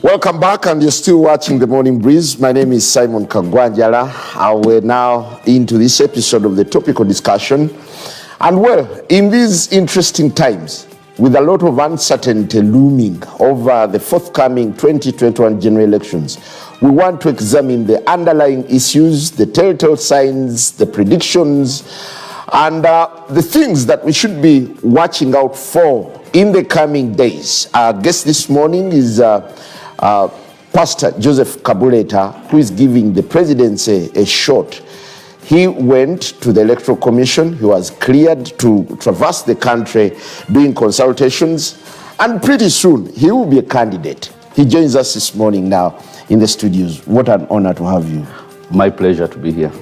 Welcome back, and you're still watching The Morning Breeze. My name is Simon Kagwanjala. We're now into this episode of the topical discussion. And well, in these interesting times, with a lot of uncertainty looming over the forthcoming 2021 general elections, we want to examine the underlying issues, the telltale signs, the predictions, and the things that we should be watching out for in the coming days. Our guest this morning is Pastor Joseph Kabuleta, who is giving the presidency a shot. He went to the Electoral Commission. He was cleared to traverse the country doing consultations, and pretty soon he will be a candidate. He joins us this morning now in the studios. What an honor to have you. My pleasure to be here.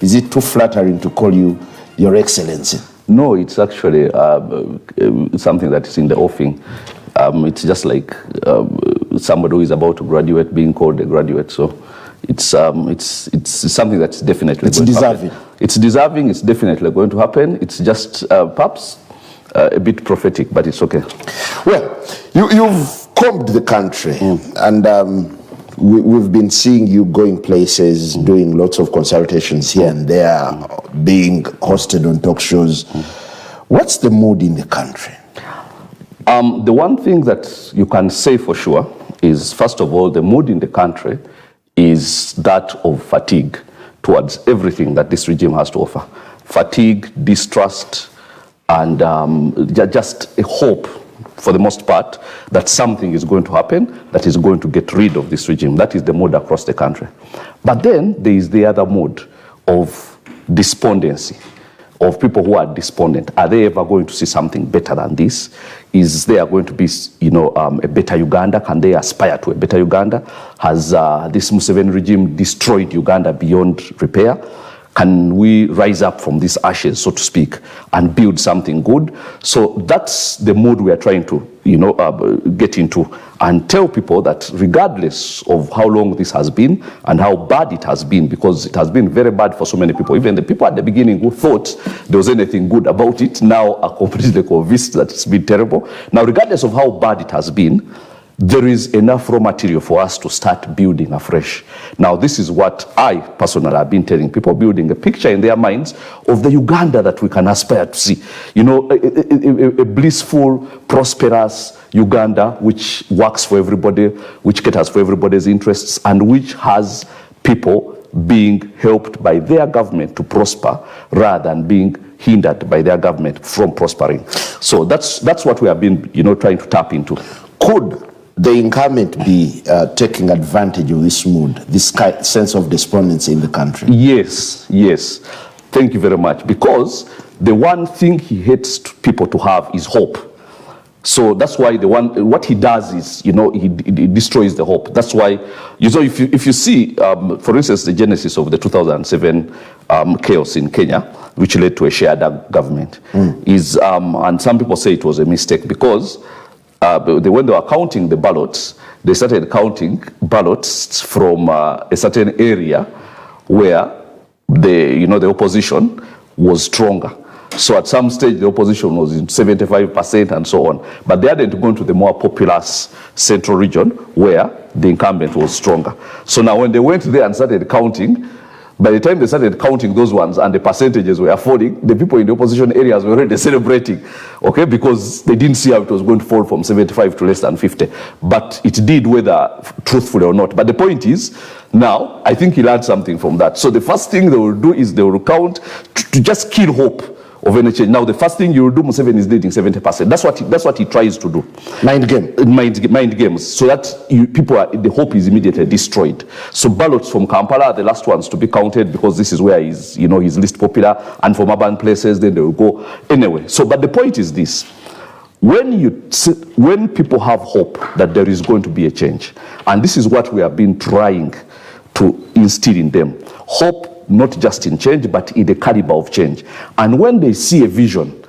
Is it too flattering to call you Your Excellency? No, it's actually something that is in the offing. It's just like somebody who is about to graduate being called a graduate. So it's something that's definitely going deserving. To happen. It's deserving. It's definitely going to happen. It's just perhaps a bit prophetic, but it's okay. Well, you've combed the country, and we've been seeing you going places, doing lots of consultations here and there, being hosted on talk shows. What's the mood in the country? The one thing that you can say for sure is, first of all, the mood in the country is that of fatigue towards everything that this regime has to offer. Fatigue, distrust, and just a hope, for the most part, that something is going to happen that is going to get rid of this regime. That is the mood across the country. But then there is the other mood of despondency, of people who are despondent. Are they ever going to see something better than this? Is there going to be, a better Uganda? Can they aspire to a better Uganda? Has this Museveni regime destroyed Uganda beyond repair? Can we rise up from these ashes, so to speak, and build something good? So that's the mood we are trying to, get into, and tell people that regardless of how long this has been and how bad it has been, because it has been very bad for so many people, even the people at the beginning who thought there was anything good about it now are completely convinced that it's been terrible. Now, regardless of how bad it has been, there is enough raw material for us to start building afresh. Now, this is what I personally have been telling people, building a picture in their minds of the Uganda that we can aspire to see. A blissful, prosperous Uganda which works for everybody, which caters for everybody's interests, and which has people being helped by their government to prosper rather than being hindered by their government from prospering. So that's what we have been, trying to tap into. Could the incumbent be taking advantage of this mood, this sense of despondency in the country? Yes. Thank you very much. Because the one thing he hates people to have is hope. So that's why what he does is, he destroys the hope. That's why, if you see, for instance, the genesis of the 2007 chaos in Kenya, which led to a shared government, is, and some people say it was a mistake because when they were counting the ballots, they started counting ballots from a certain area where the opposition was stronger. So at some stage, the opposition was in 75% and so on. But they hadn't gone to the more populous central region where the incumbent was stronger. So now when they went there and started counting, by the time they started counting those ones and the percentages were falling, the people in the opposition areas were already celebrating, okay, because they didn't see how it was going to fall from 75 to less than 50. But it did, whether truthfully or not. But the point is, now, I think he learned something from that. So the first thing they will do is they will count to just kill hope of any change. Now, the first thing you will do, Museveni is leading 70%. That's what he tries to do. Mind games. So that the hope is immediately destroyed. So ballots from Kampala are the last ones to be counted because this is where he's least popular, and from urban places, then they will go anyway. So, but the point is this: when people have hope that there is going to be a change, and this is what we have been trying to instill in them, hope not just in change, but in the caliber of change. And when they see a vision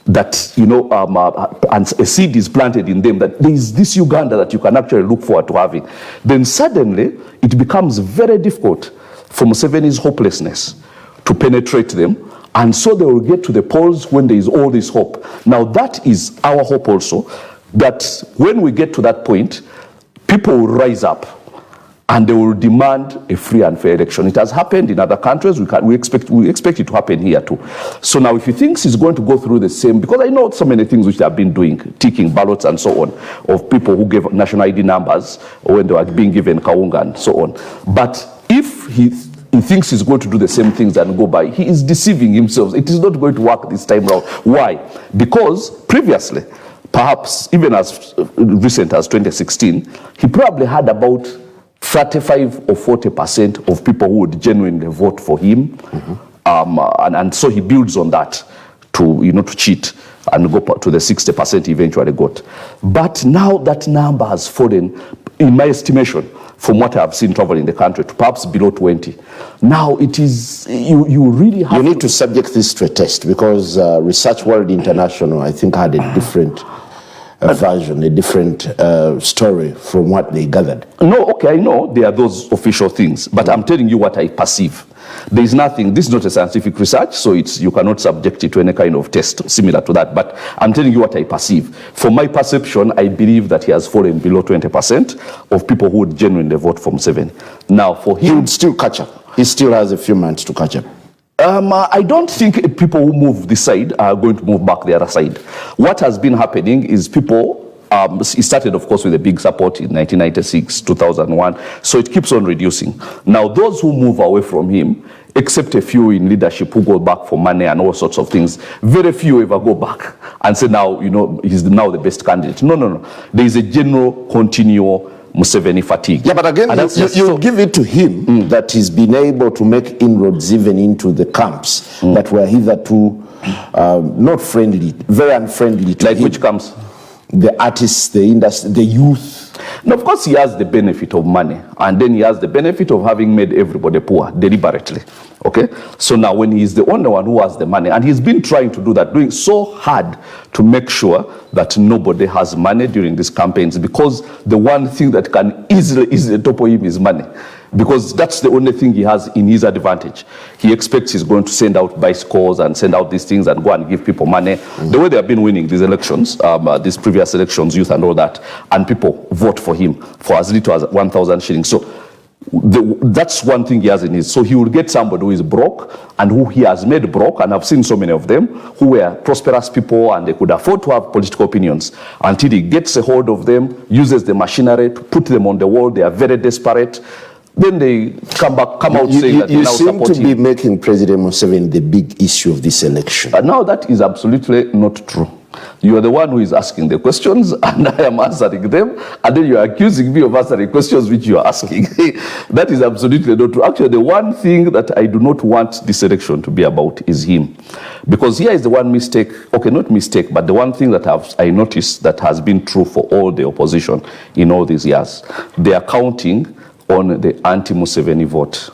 that, and a seed is planted in them, that there is this Uganda that you can actually look forward to having, then suddenly it becomes very difficult for Museveni's hopelessness to penetrate them. And so they will get to the polls when there is all this hope. Now that is our hope also, that when we get to that point, people will rise up and they will demand a free and fair election. It has happened in other countries. We expect it to happen here too. So now if he thinks he's going to go through the same, because I know so many things which they have been doing, ticking ballots and so on, of people who gave national ID numbers when they were being given Kaunga and so on. But if he thinks he's going to do the same things and go by, he is deceiving himself. It is not going to work this time around. Why? Because previously, perhaps even as recent as 2016, he probably had about 35 or 40% of people who would genuinely vote for him. And so he builds on that to cheat and go to the 60% he eventually got. But now that number has fallen, in my estimation, from what I've seen traveling the country, to perhaps below 20. Now it is, you really have... You need to subject this to a test, because Research World International, I think, had a different version, a different story from what they gathered. No, okay, I know there are those official things, but I'm telling you what I perceive. There is nothing, this is not a scientific research, so you cannot subject it to any kind of test similar to that, but I'm telling you what I perceive. From my perception, I believe that he has fallen below 20% of people who would genuinely vote for Museveni. Now, for him... He would still catch up. He still has a few months to catch up. I don't think people who move this side are going to move back the other side. What has been happening is people... it started, of course, with a big support in 1996, 2001, so it keeps on reducing. Now, those who move away from him, except a few in leadership who go back for money and all sorts of things, very few ever go back and say, now, he's now the best candidate. No. There is a general, continual Museveni fatigue. Yeah, but again, you give it to him that he's been able to make inroads even into the camps that were hitherto not friendly, very unfriendly to him. Like which camps? The artists, the industry, the youth. Now, of course, he has the benefit of money, and then he has the benefit of having made everybody poor deliberately. Okay? So now, when he's the only one who has the money, and he's been trying to do that, doing so hard to make sure that nobody has money during these campaigns, because the one thing that can easily topple him is money. Because that's the only thing he has in his advantage. He expects he's going to send out bicycles and send out these things and go and give people money. The way they have been winning these elections, these previous elections, youth and all that, and people vote for him for as little as 1,000 shillings. So that's one thing he has in his. So he will get somebody who is broke and who he has made broke, and I've seen so many of them who were prosperous people and they could afford to have political opinions, until he gets a hold of them, uses the machinery to put them on the wall. They are very desperate. Then they come out saying that they now support him. You seem to be making President Museveni the big issue of this election. Now that is absolutely not true. You are the one who is asking the questions and I am answering them, and then you are accusing me of answering questions which you are asking. That is absolutely not true. Actually, the one thing that I do not want this election to be about is him. Because here is the one mistake, okay, not mistake, but the one thing that I noticed that has been true for all the opposition in all these years. They are counting on the anti-Museveni vote.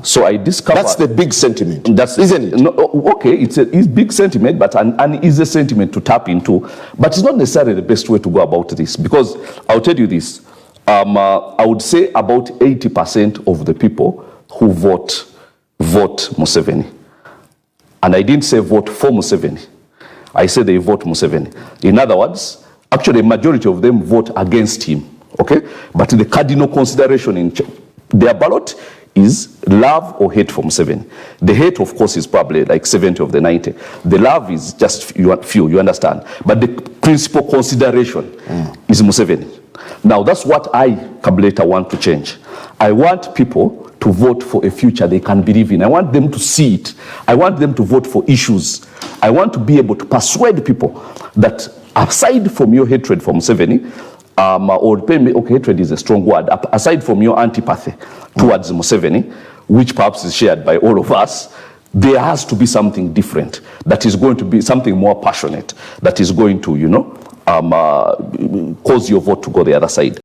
So I discovered... That's the big sentiment, isn't it? No, okay, it's big sentiment, but an easy sentiment to tap into. But it's not necessarily the best way to go about this. Because I'll tell you this, I would say about 80% of the people who vote Museveni. And I didn't say vote for Museveni. I said they vote Museveni. In other words, actually a majority of them vote against him. Okay, but the cardinal consideration in their ballot is love or hate for Museveni. The hate, of course, is probably like 70 of the 90. The love is just few, you understand. But the principal consideration is Museveni. Now, that's what I, Kabuleta, want to change. I want people to vote for a future they can believe in. I want them to see it. I want them to vote for issues. I want to be able to persuade people that aside from your hatred for Museveni, hatred is a strong word. Aside from your antipathy towards Museveni, which perhaps is shared by all of us, there has to be something different. That is going to be something more passionate. That is going to, cause your vote to go the other side.